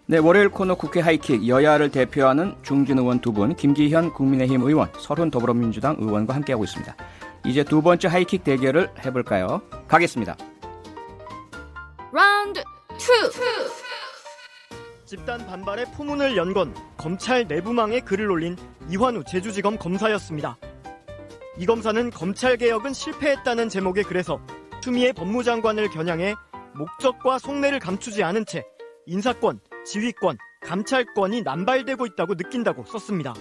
Speaker 1: 네, 월요일 코너 국회 하이킥, 여야를 대표하는 중진 의원 두 분, 김기현 국민의힘 의원, 서른 더불어민주당 의원과 함께하고 있습니다. 이제 두 번째 하이킥 대결을 해볼까요? 가겠습니다.
Speaker 4: 라운드 2.
Speaker 10: 집단 반발의 포문을 연 건 검찰 내부망에 글을 올린 이환우 제주지검 검사였습니다. 이 검사는 검찰개혁은 실패했다는 제목의 글에서 추미애 법무장관을 겨냥해 목적과 속내를 감추지 않은 채 인사권, 지휘권, 감찰권이 남발되고 있다고 느낀다고 썼습니다.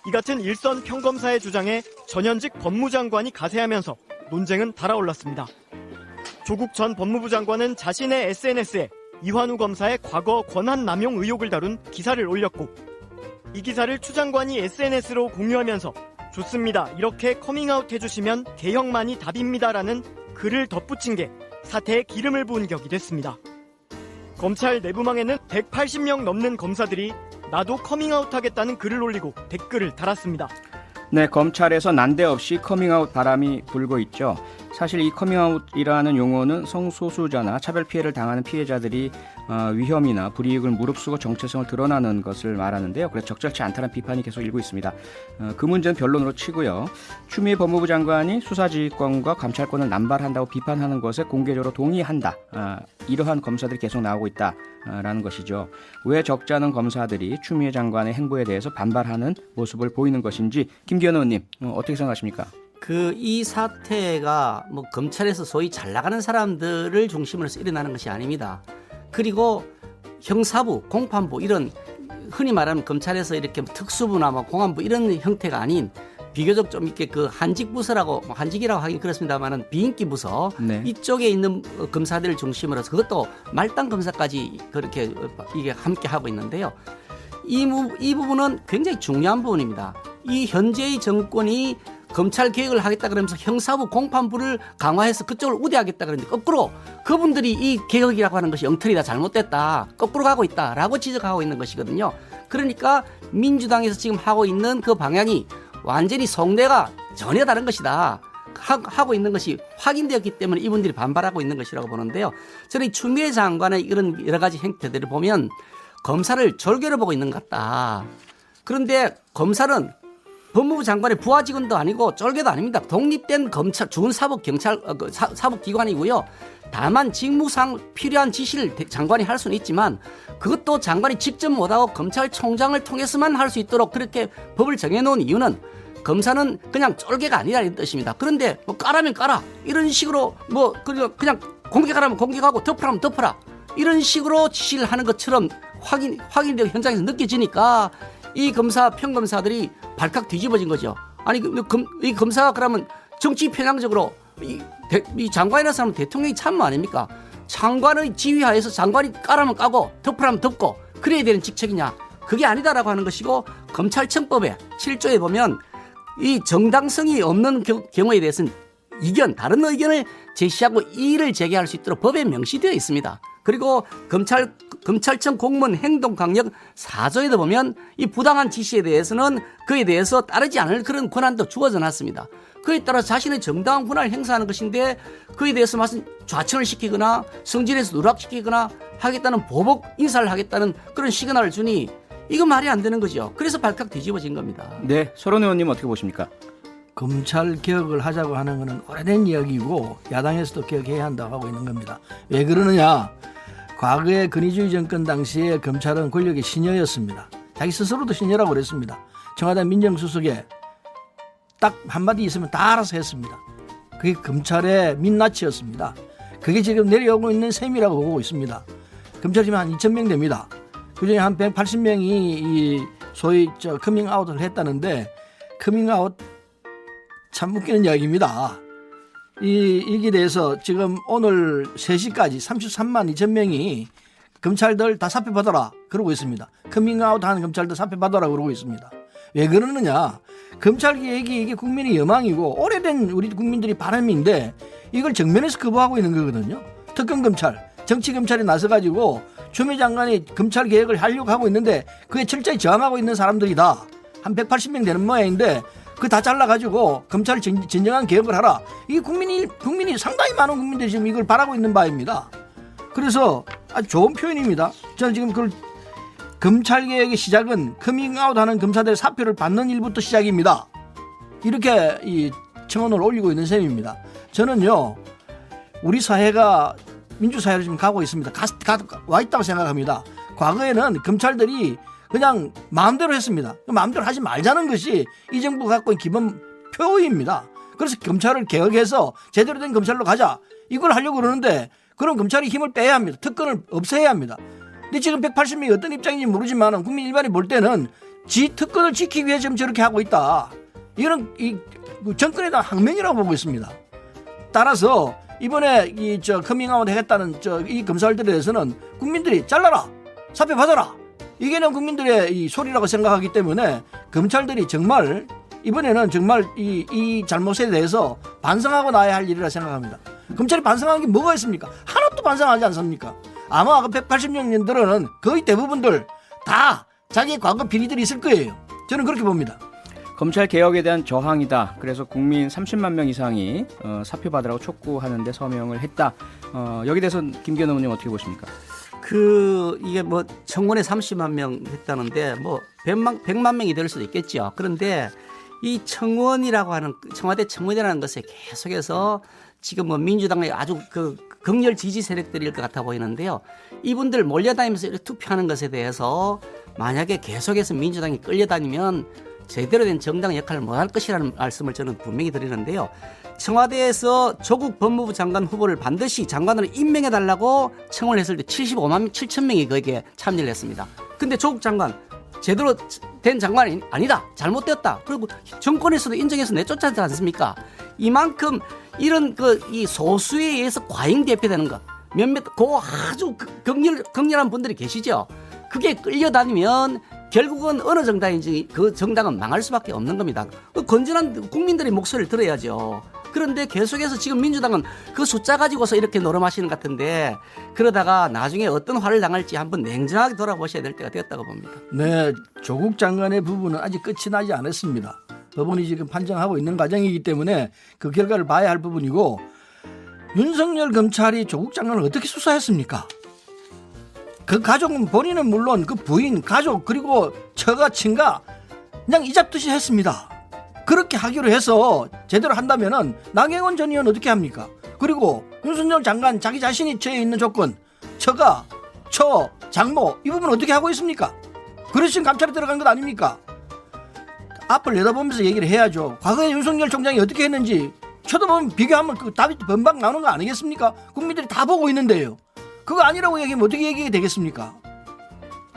Speaker 10: 이 같은 일선 평검사의 주장에 전현직 법무장관이 가세하면서 논쟁은 달아올랐습니다. 조국 전 법무부 장관은 자신의 SNS에 이환우 검사의 과거 권한 남용 의혹을 다룬 기사를 올렸고, 이 기사를 추 장관이 SNS로 공유하면서 좋습니다, 이렇게 커밍아웃 해주시면 개혁만이 답입니다라는 글을 덧붙인 게 사태에 기름을 부은 격이 됐습니다. 검찰 내부망에는 180명 넘는 검사들이 나도 커밍아웃 하겠다는 글을 올리고 댓글을 달았습니다.
Speaker 1: 네, 검찰에서 난데없이 커밍아웃 바람이 불고 있죠. 사실 이 커밍아웃이라는 용어는 성소수자나 차별 피해를 당하는 피해자들이 위험이나 불이익을 무릅쓰고 정체성을 드러나는 것을 말하는데요. 그래서 적절치 않다는 비판이 계속 일고 있습니다. 그 문제는 변론으로 치고요. 추미애 법무부 장관이 수사지휘권과 감찰권을 남발한다고 비판하는 것에 공개적으로 동의한다. 이러한 검사들이 계속 나오고 있다라는 것이죠. 왜 적지 않은 검사들이 추미애 장관의 행보에 대해서 반발하는 모습을 보이는 것인지 김기현 의원님 어떻게 생각하십니까?
Speaker 7: 이 사태가 검찰에서 소위 잘 나가는 사람들을 중심으로 해서 일어나는 것이 아닙니다. 그리고 형사부, 공판부 이런 흔히 말하는 검찰에서 이렇게 특수부나 공안부 이런 형태가 아닌 비교적 좀 이렇게 그 한직 부서라고, 한직이라고 하긴 그렇습니다만은 비인기 부서,
Speaker 1: 네.
Speaker 7: 이쪽에 있는 검사들을 중심으로 해서 그것도 말단 검사까지 그렇게 이게 함께 하고 있는데요. 이 부분은 굉장히 중요한 부분입니다. 이 현재의 정권이 검찰 개혁을 하겠다 그러면서 형사부, 공판부를 강화해서 그쪽을 우대하겠다 그러는데 거꾸로 그분들이 이 개혁이라고 하는 것이 엉터리다, 잘못됐다, 거꾸로 가고 있다라고 지적하고 있는 것이거든요. 그러니까 민주당에서 지금 하고 있는 그 방향이 완전히 속내가 전혀 다른 것이다 하고 있는 것이 확인되었기 때문에 이분들이 반발하고 있는 것이라고 보는데요. 저는 추미애 장관의 이런 여러 가지 행태들을 보면 검사를 졸개로 보고 있는 것 같다. 그런데 검사는 법무부 장관의 부하 직원도 아니고 쫄개도 아닙니다. 독립된 검찰, 준사법 경찰 사법기관이고요. 다만 직무상 필요한 지시를 장관이 할 수는 있지만 그것도 장관이 직접 못하고 검찰총장을 통해서만 할 수 있도록 그렇게 법을 정해놓은 이유는 검사는 그냥 쫄개가 아니라는 뜻입니다. 그런데 까라면 까라 이런 식으로 그냥 공격하라면 공격하고 덮으라면 덮어라 이런 식으로 지시를 하는 것처럼 확인되고 현장에서 느껴지니까 이 검사, 평검사들이 발칵 뒤집어진 거죠. 아니, 이 검사가 그러면 정치 편향적으로 이 장관이라는 사람은 대통령이 참모 아닙니까? 장관의 지휘하에서 장관이 까라면 까고 덮으라면 덮고 그래야 되는 직책이냐? 그게 아니다라고 하는 것이고, 검찰청법에 7조에 보면 이 정당성이 없는 경우에 대해서는 다른 의견을 제시하고 이의를 제기할 수 있도록 법에 명시되어 있습니다. 그리고 검찰청 공무원 행동 강력 4조에도 보면 이 부당한 지시에 대해서는 그에 대해서 따르지 않을 그런 권한도 주어져 놨습니다. 그에 따라 자신의 정당한 권한을 행사하는 것인데 그에 대해서 무슨 좌천을 시키거나 성질에서 누락시키거나 하겠다는 보복 인사를 하겠다는 그런 시그널을 주니 이거 말이 안 되는 거죠. 그래서 발칵 뒤집어진 겁니다.
Speaker 1: 네, 서른 의원님 어떻게 보십니까?
Speaker 6: 검찰 개혁을 하자고 하는 것은 오래된 이야기고 야당에서도 개혁해야 한다고 하고 있는 겁니다. 왜 그러느냐? 과거의 근위주의 정권 당시에 검찰은 권력의 신여였습니다. 자기 스스로도 신여라고 그랬습니다. 청와대 민정수석에 딱 한마디 있으면 다 알아서 했습니다. 그게 검찰의 민낯이었습니다. 그게 지금 내려오고 있는 셈이라고 보고 있습니다. 검찰이 한 2,000명 됩니다. 그중에 한 180명이 이 소위 커밍아웃을 했다는데 커밍아웃 참 웃기는 이야기입니다. 이게 대해서 지금 오늘 3시까지 33만 2천 명이 검찰들 다 사표 받아라 그러고 있습니다. 커밍아웃 하는 검찰들 사표 받아라 그러고 있습니다. 왜 그러느냐? 검찰 개혁이 이게 국민의 여망이고 오래된 우리 국민들이 바람인데 이걸 정면에서 거부하고 있는 거거든요. 특검 검찰, 정치 검찰이 나서가지고 추미애 장관이 검찰 개혁을 하려고 하고 있는데 그에 철저히 저항하고 있는 사람들이다. 한 180명 되는 모양인데 그 다 잘라가지고 검찰 진정한 개혁을 하라. 이게 국민이 상당히 많은 국민들이 지금 이걸 바라고 있는 바입니다. 그래서 아주 좋은 표현입니다. 저는 지금 그걸 검찰 개혁의 시작은 커밍아웃하는 검사들의 사표를 받는 일부터 시작입니다. 이렇게 이 청원을 올리고 있는 셈입니다. 저는요 우리 사회가 민주사회로 지금 가고 있습니다. 와 있다고 생각합니다. 과거에는 검찰들이 그냥 마음대로 했습니다. 마음대로 하지 말자는 것이 이 정부가 갖고 있는 기본 표입니다. 그래서 검찰을 개혁해서 제대로 된 검찰로 가자. 이걸 하려고 그러는데 그럼 검찰이 힘을 빼야 합니다. 특권을 없애야 합니다. 근데 지금 180명이 어떤 입장인지 모르지만 국민 일반이 볼 때는 지 특권을 지키기 위해 지금 저렇게 하고 있다. 이런 이 정권에 대한 항명이라고 보고 있습니다. 따라서 이번에 커밍아웃 하겠다는 이 검사들에 대해서는 국민들이 잘라라, 사표 받아라. 이게 국민들의 이 소리라고 생각하기 때문에 검찰들이 정말 이번에는 정말 이 잘못에 대해서 반성하고 나야 할 일이라 생각합니다. 검찰이 반성한 게 뭐가 있습니까? 하나도 반성하지 않습니까? 아마 180년들은 거의 대부분들 다 자기의 과거 비리들이 있을 거예요. 저는 그렇게 봅니다.
Speaker 1: 검찰 개혁에 대한 저항이다. 그래서 국민 30만 명 이상이 사표 받으라고 촉구하는데 서명을 했다. 여기 대해서 김기현 의원님 어떻게 보십니까?
Speaker 7: 이게 뭐 청원에 30만 명 했다는데 뭐 100만 명이 될 수도 있겠죠. 그런데 이 청원이라고 하는 청와대 청원이라는 것에 계속해서 지금 뭐 민주당의 아주 극렬 지지 세력들일 것 같아 보이는데요. 이분들 몰려다니면서 이렇게 투표하는 것에 대해서 만약에 계속해서 민주당이 끌려다니면 제대로 된 정당 역할을 못할 것이라는 말씀을 저는 분명히 드리는데요. 청와대에서 조국 법무부 장관 후보를 반드시 장관으로 임명해달라고 청원을 했을 때 75만 7천 명이 거기에 참여를 했습니다. 근데 조국 장관 제대로 된 장관이 아니다. 잘못되었다. 그리고 정권에서도 인정해서 내쫓았지 않습니까? 이만큼 이런 이 소수에 의해서 과잉 대표되는 것 몇몇 아주 극렬한 분들이 계시죠. 그게 끌려다니면 결국은 어느 정당인지 그 정당은 망할 수밖에 없는 겁니다. 건전한 국민들의 목소리를 들어야죠. 그런데 계속해서 지금 민주당은 그 숫자 가지고서 이렇게 노름하시는 것 같은데 그러다가 나중에 어떤 화를 당할지 한번 냉정하게 돌아보셔야 될 때가 되었다고 봅니다.
Speaker 6: 네, 조국 장관의 부분은 아직 끝이 나지 않았습니다. 법원이 지금 판정하고 있는 과정이기 때문에 그 결과를 봐야 할 부분이고 윤석열 검찰이 조국 장관을 어떻게 수사했습니까? 그 가족은 본인은 물론 그 부인, 가족 그리고 처가, 친가 그냥 이잡듯이 했습니다. 그렇게 하기로 해서 제대로 한다면은 나경원 전 의원 어떻게 합니까? 그리고 윤석열 장관 자기 자신이 처해 있는 조건, 처가, 장모 이 부분 어떻게 하고 있습니까? 그래서 지금 감찰에 들어간 것 아닙니까? 앞을 내다보면서 얘기를 해야죠. 과거에 윤석열 총장이 어떻게 했는지 쳐다보면 비교하면 그 답이 번박 나오는 거 아니겠습니까? 국민들이 다 보고 있는데요. 그거 아니라고 얘기하면 어떻게 얘기가 되겠습니까?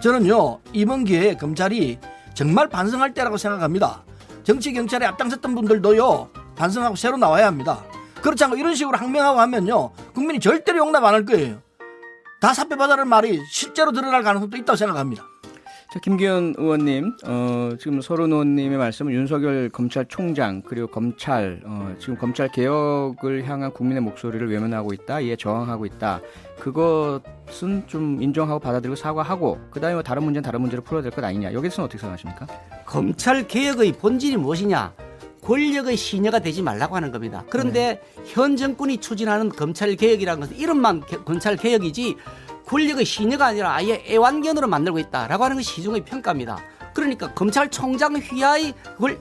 Speaker 6: 저는요 이번 기회에 검찰이 정말 반성할 때라고 생각합니다. 정치 경찰에 앞장섰던 분들도요 반성하고 새로 나와야 합니다. 그렇지 않고 이런 식으로 항명하고 하면요 국민이 절대로 용납 안 할 거예요. 다 사표 받아라는 말이 실제로 드러날 가능성도 있다고 생각합니다.
Speaker 1: 자, 김기현 의원님, 지금 서른 의원님의 말씀은 윤석열 검찰총장 그리고 검찰, 지금 검찰 개혁을 향한 국민의 목소리를 외면하고 있다, 이에 저항하고 있다. 그것은 좀 인정하고 받아들이고 사과하고 그다음에 뭐 다른 문제는 다른 문제로 풀어야 될 것 아니냐. 여기서는 어떻게 생각하십니까?
Speaker 7: 검찰 개혁의 본질이 무엇이냐? 권력의 시녀가 되지 말라고 하는 겁니다. 그런데 현 정권이 추진하는 검찰 개혁이라는 것은 이름만 검찰 개혁이지 권력의 시녀가 아니라 아예 애완견으로 만들고 있다라고 하는 것이 시중의 평가입니다. 그러니까 검찰총장 휘하의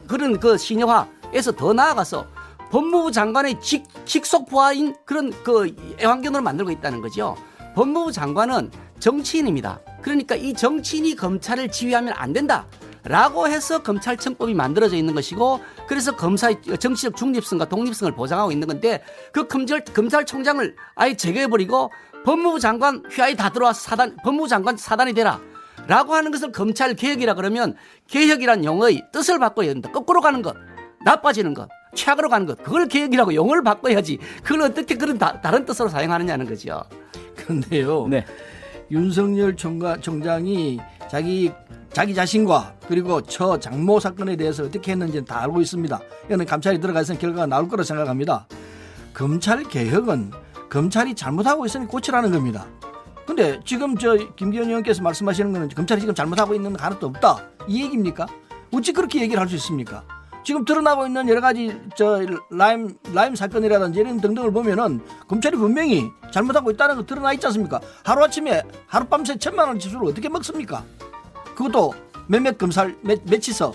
Speaker 7: 그런 그 시녀화에서 더 나아가서 법무부 장관의 직속 부하인 그런 그 애완견으로 만들고 있다는 거죠. 법무부 장관은 정치인입니다. 그러니까 이 정치인이 검찰을 지휘하면 안 된다라고 해서 검찰청법이 만들어져 있는 것이고, 그래서 검사의 정치적 중립성과 독립성을 보장하고 있는 건데, 그 검찰총장을 아예 제거해버리고 법무부 장관 휘하에 다 들어와서 법무부 장관 사단이 되라 라고 하는 것을 검찰 개혁이라 그러면, 개혁이란 용어의 뜻을 바꿔야 된다. 거꾸로 가는 것, 나빠지는 것, 최악으로 가는 것, 그걸 개혁이라고 용어를 바꿔야지 그걸 어떻게 그런 다른 뜻으로 사용하느냐는 거죠.
Speaker 6: 그런데요.
Speaker 1: 네.
Speaker 6: 윤석열 총장이 자기 자신과 그리고 처 장모 사건에 대해서 어떻게 했는지는 다 알고 있습니다. 이거는 감찰이 들어가서 결과가 나올 거라 생각합니다. 검찰 개혁은 검찰이 잘못하고 있으니 고치라는 겁니다. 근데 지금 김기현 의원께서 말씀하시는 거는 검찰이 지금 잘못하고 있는 거 하나도 없다, 이 얘기입니까? 어찌 그렇게 얘기를 할 수 있습니까? 지금 드러나고 있는 여러 가지 라임 사건이라든지 이런 등등을 보면은 검찰이 분명히 잘못하고 있다는 거 드러나 있지 않습니까? 하루아침에 하룻밤새 1,000만 원 지수를 어떻게 먹습니까? 그것도 몇몇 검찰 매치서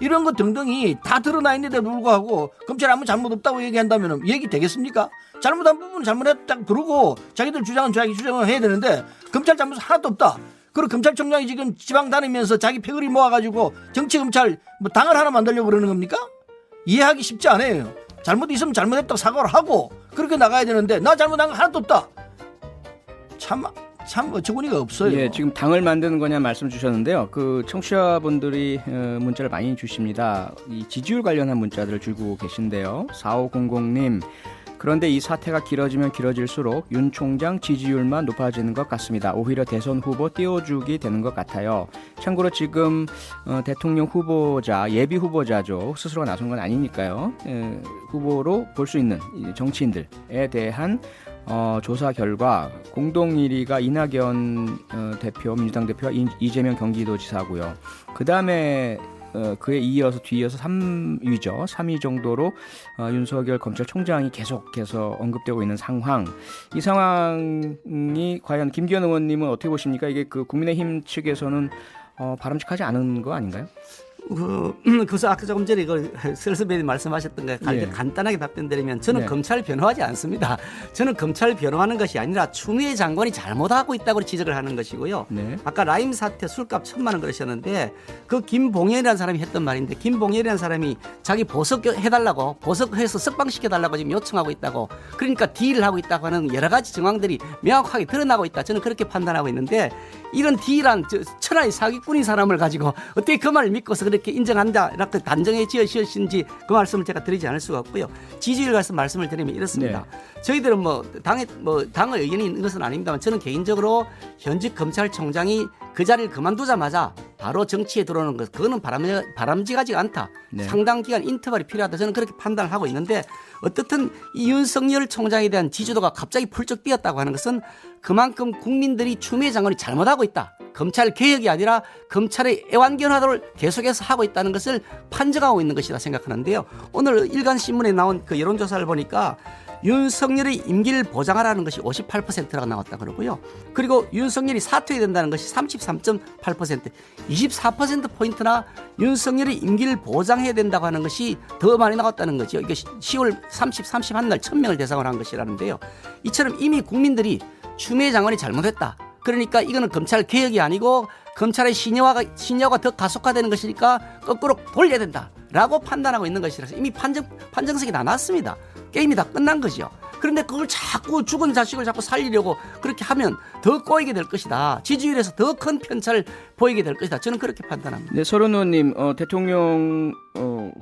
Speaker 6: 이런 것 등등이 다 드러나 있는데도 불구하고 검찰이 아무 잘못 없다고 얘기한다면 얘기 되겠습니까? 잘못한 부분은 잘못했다고 그러고 자기들 주장은 자기 주장을 해야 되는데 검찰 잘못 하나도 없다. 그리고 검찰총장이 지금 지방 다니면서 자기 패거리 모아가지고 정치검찰 뭐 당을 하나 만들려고 그러는 겁니까? 이해하기 쉽지 않아요. 잘못 있으면 잘못했다고 사과를 하고 그렇게 나가야 되는데 나 잘못한 거 하나도 없다. 참 어처구니가 없어요.
Speaker 1: 예, 지금 당을 만드는 거냐 말씀 주셨는데요. 그 청취자분들이 문자를 많이 주십니다. 이 지지율 관련한 문자들을 주고 계신데요. 4500님, 그런데 이 사태가 길어지면 길어질수록 윤 총장 지지율만 높아지는 것 같습니다. 오히려 대선 후보 띄워주기 되는 것 같아요. 참고로 지금 대통령 후보자, 예비 후보자죠. 스스로가 나선 건 아니니까요. 후보로 볼 수 있는 정치인들에 대한 조사 결과 공동 1위가 이낙연 대표, 민주당 대표와 이재명 경기도지사고요. 그 다음에 그에 뒤이어서 3위죠. 3위 정도로 윤석열 검찰총장이 계속해서 언급되고 있는 상황. 이 상황이 과연 김기현 의원님은 어떻게 보십니까? 이게 그 국민의힘 측에서는 바람직하지 않은 거 아닌가요?
Speaker 7: 그래서 아까 조금 전에 슬슬베리 말씀하셨던 거에
Speaker 1: 예.
Speaker 7: 간단하게 답변드리면 저는
Speaker 1: 네.
Speaker 7: 검찰을 변호하지 않습니다. 저는 검찰을 변호하는 것이 아니라 추미애 장관이 잘못하고 있다고 지적을 하는 것이고요.
Speaker 1: 네.
Speaker 7: 아까 라임 사태 술값 1,000만 원 그러셨는데 그 김봉현이라는 사람이 했던 말인데, 김봉현이라는 사람이 자기 보석해달라고, 보석해서 석방시켜달라고 지금 요청하고 있다고, 그러니까 딜을 하고 있다고 하는 여러 가지 정황들이 명확하게 드러나고 있다, 저는 그렇게 판단하고 있는데, 이런 딜한 천하의 사기꾼인 사람을 가지고 어떻게 그 말을 믿고서 그렇게 인정한다 이렇게 단정해 지으신지 그 말씀을 제가 드리지 않을 수가 없고요. 지지율 관련 말씀을 드리면 이렇습니다. 저희들은 당의 의견이 있는 것은 아닙니다만, 저는 개인적으로 현직 검찰총장이 그 자리를 그만두자마자 바로 정치에 들어오는 것, 그거는 바람직하지 않다.
Speaker 1: 네.
Speaker 7: 상당 기간 인터벌이 필요하다. 저는 그렇게 판단을 하고 있는데, 어떻든 이 윤석열 총장에 대한 지지도가 갑자기 훌쩍 뛰었다고 하는 것은 그만큼 국민들이 추미애 장관이 잘못하고 있다, 검찰 개혁이 아니라 검찰의 애완견화를 계속해서 하고 있다는 것을 판정하고 있는 것이라 생각하는데요. 오늘 일간신문에 나온 그 여론조사를 보니까 윤석열의 임기를 보장하라는 것이 58%라고 나왔다 그러고요. 그리고 윤석열이 사퇴해야 된다는 것이 33.8%, 24%포인트나 윤석열의 임기를 보장해야 된다고 하는 것이 더 많이 나왔다는 거죠. 이게 10월 31날 1,000명을 대상으로 한 것이라는데요. 이처럼 이미 국민들이 추미애 장관이 잘못했다, 그러니까 이거는 검찰 개혁이 아니고 검찰의 신여가 더 가속화되는 것이니까 거꾸로 돌려야 된다라고 판단하고 있는 것이라서 이미 판정석이 다 났습니다. 게임이 다 끝난 거죠. 그런데 그걸 자꾸 죽은 자식을 자꾸 살리려고 그렇게 하면 더 꼬이게 될 것이다. 지지율에서 더 큰 편차를 보이게 될 것이다. 저는 그렇게 판단합니다.
Speaker 1: 네, 서른 의원님, 대통령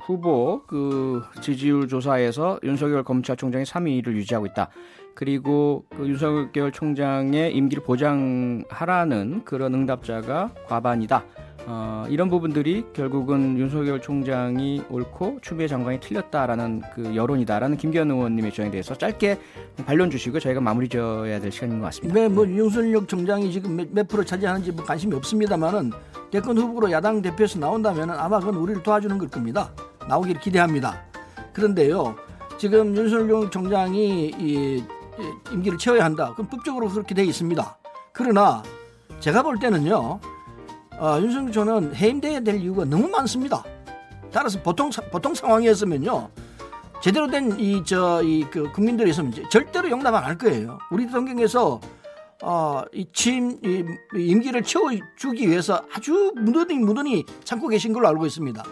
Speaker 1: 후보 그 지지율 조사에서 윤석열 검찰총장이 3위를 유지하고 있다. 그리고 그 윤석열 총장의 임기를 보장하라는 그런 응답자가 과반이다. 이런 부분들이 결국은 윤석열 총장이 옳고 추미애 장관이 틀렸다라는 그 여론이다라는 김기현 의원님의 주장에 대해서 짧게 반론 주시고 저희가 마무리 지어야 될 시간인 것 같습니다.
Speaker 6: 네, 뭐 윤석열 총장이 지금 몇 프로 차지하는지 뭐 관심이 없습니다만은 대권 후보로 야당 대표에서 나온다면 아마 그건 우리를 도와주는 걸 겁니다. 나오기를 기대합니다. 그런데요, 지금 윤석열 총장이 임기를 채워야 한다. 그럼 법적으로 그렇게 되어 있습니다. 그러나 제가 볼 때는요, 윤석열 총장은 해임돼야 될 이유가 너무 많습니다. 따라서 보통 상황이었으면요, 제대로 된 그 국민들이 있으면 절대로 용납 안 할 거예요. 우리 대통령께서 임기를 채워주기 위해서 아주 무던히 참고 계신 걸로 알고 있습니다.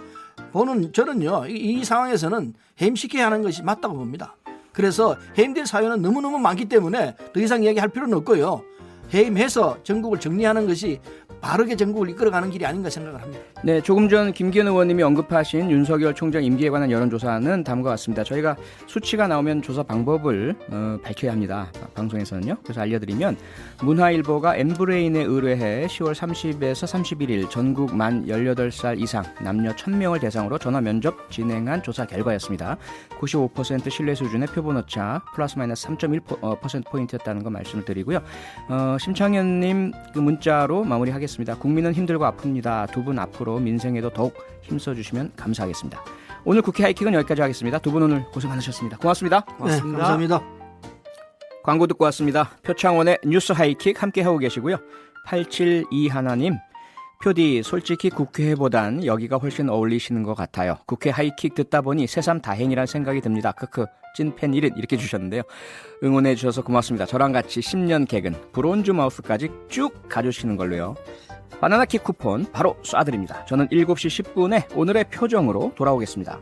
Speaker 6: 저는요, 이 상황에서는 해임시켜야 하는 것이 맞다고 봅니다. 그래서 해임될 사유는 너무너무 많기 때문에 더 이상 이야기할 필요는 없고요. 해임해서 전국을 정리하는 것이 바르게 전국을 이끌어가는 길이 아닌가 생각을 합니다.
Speaker 1: 네, 조금 전 김기현 의원님이 언급하신 윤석열 총장 임기에 관한 여론조사는 다음과 같습니다. 저희가 수치가 나오면 조사 방법을 밝혀야 합니다. 방송에서는요. 그래서 알려드리면 문화일보가 엠브레인에 의뢰해 10월 30에서 31일 전국 만 18살 이상 남녀 1000명을 대상으로 전화 면접 진행한 조사 결과였습니다. 95% 신뢰 수준의 표본오차 플러스 마이너스 3.1%포인트였다는 거 말씀을 드리고요. 심창현님 그 문자로 마무리하겠습니다. 국민은 힘들고 아픕니다. 두 분 앞으로 민생에도 더욱 힘써주시면 감사하겠습니다. 오늘 국회 하이킥은 여기까지 하겠습니다. 두 분 오늘 고생 많으셨습니다. 고맙습니다.
Speaker 6: 네, 감사합니다.
Speaker 1: 광고 듣고 왔습니다. 표창원의 뉴스 하이킥 함께하고 계시고요. 872 하나님, 표디 솔직히 국회보단 여기가 훨씬 어울리시는 것 같아요. 국회 하이킥 듣다 보니 새삼 다행이란 생각이 듭니다. 크크 찐팬 1은 이렇게 주셨는데요. 응원해 주셔서 고맙습니다. 저랑 같이 10년 개근 브론즈 마우스까지 쭉 가주시는 걸로요. 바나나키 쿠폰 바로 쏴드립니다. 저는 7시 10분에 오늘의 표정으로 돌아오겠습니다.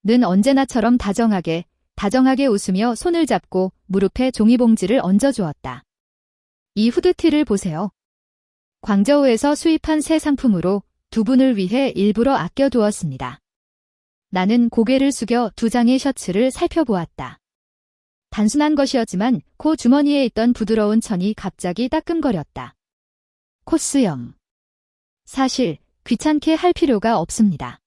Speaker 4: 는 언제나처럼 다정하게 웃으며 손을 잡고 무릎에 종이봉지를 얹어주었다. 이 후드티를 보세요. 광저우에서 수입한 새 상품으로 두 분을 위해 일부러 아껴두었습니다. 나는 고개를 숙여 두 장의 셔츠를 살펴보았다. 단순한 것이었지만 코 주머니에 있던 부드러운 천이 갑자기 따끔거렸다. 코스염. 사실 귀찮게 할 필요가 없습니다.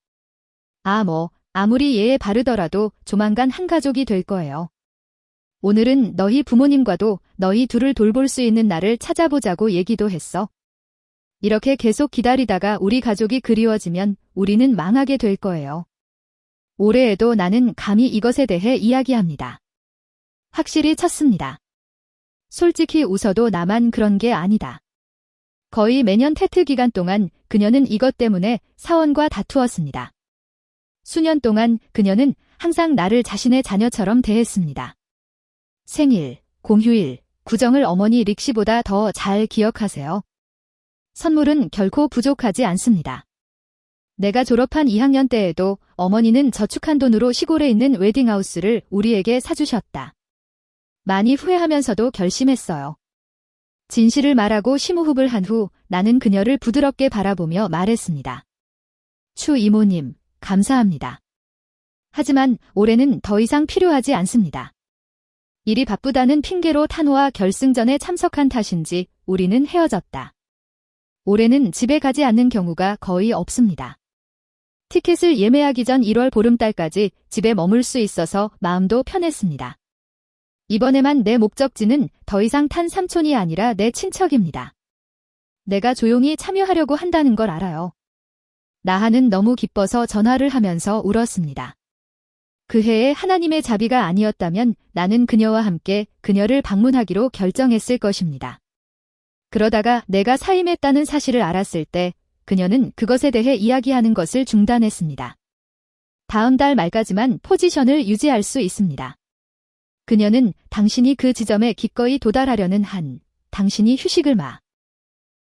Speaker 4: 아무리 예에 바르더라도 조만간 한 가족이 될 거예요. 오늘은 너희 부모님과도 너희 둘을 돌볼 수 있는 날을 찾아보자고 얘기도 했어. 이렇게 계속 기다리다가 우리 가족이 그리워지면 우리는 망하게 될 거예요. 올해에도 나는 감히 이것에 대해 이야기합니다. 확실히 쳤습니다. 솔직히 웃어도 나만 그런 게 아니다. 거의 매년 태트 기간 동안 그녀는 이것 때문에 사원과 다투었습니다. 수년 동안 그녀는 항상 나를 자신의 자녀처럼 대했습니다. 생일, 공휴일, 구정을 어머니 릭씨보다 더 잘 기억하세요. 선물은 결코 부족하지 않습니다. 내가 졸업한 2학년 때에도 어머니는 저축한 돈으로 시골에 있는 웨딩하우스를 우리에게 사주셨다. 많이 후회하면서도 결심했어요. 진실을 말하고 심호흡을 한 후 나는 그녀를 부드럽게 바라보며 말했습니다. 추 이모님, 감사합니다. 하지만 올해는 더 이상 필요하지 않습니다. 일이 바쁘다는 핑계로 탄호와 결승전에 참석한 탓인지 우리는 헤어졌다. 올해는 집에 가지 않는 경우가 거의 없습니다. 티켓을 예매하기 전 1월 보름달까지 집에 머물 수 있어서 마음도 편했습니다. 이번에만 내 목적지는 더 이상 탄 삼촌이 아니라 내 친척입니다. 내가 조용히 참여하려고 한다는 걸 알아요. 나하는 너무 기뻐서 전화를 하면서 울었습니다. 그 해에 하나님의 자비가 아니었다면 나는 그녀와 함께 그녀를 방문하기로 결정했을 것입니다. 그러다가 내가 사임했다는 사실을 알았을 때 그녀는 그것에 대해 이야기하는 것을 중단했습니다. 다음 달 말까지만 포지션을 유지할 수 있습니다. 그녀는 당신이 그 지점에 기꺼이 도달하려는 한 당신이 휴식을 마.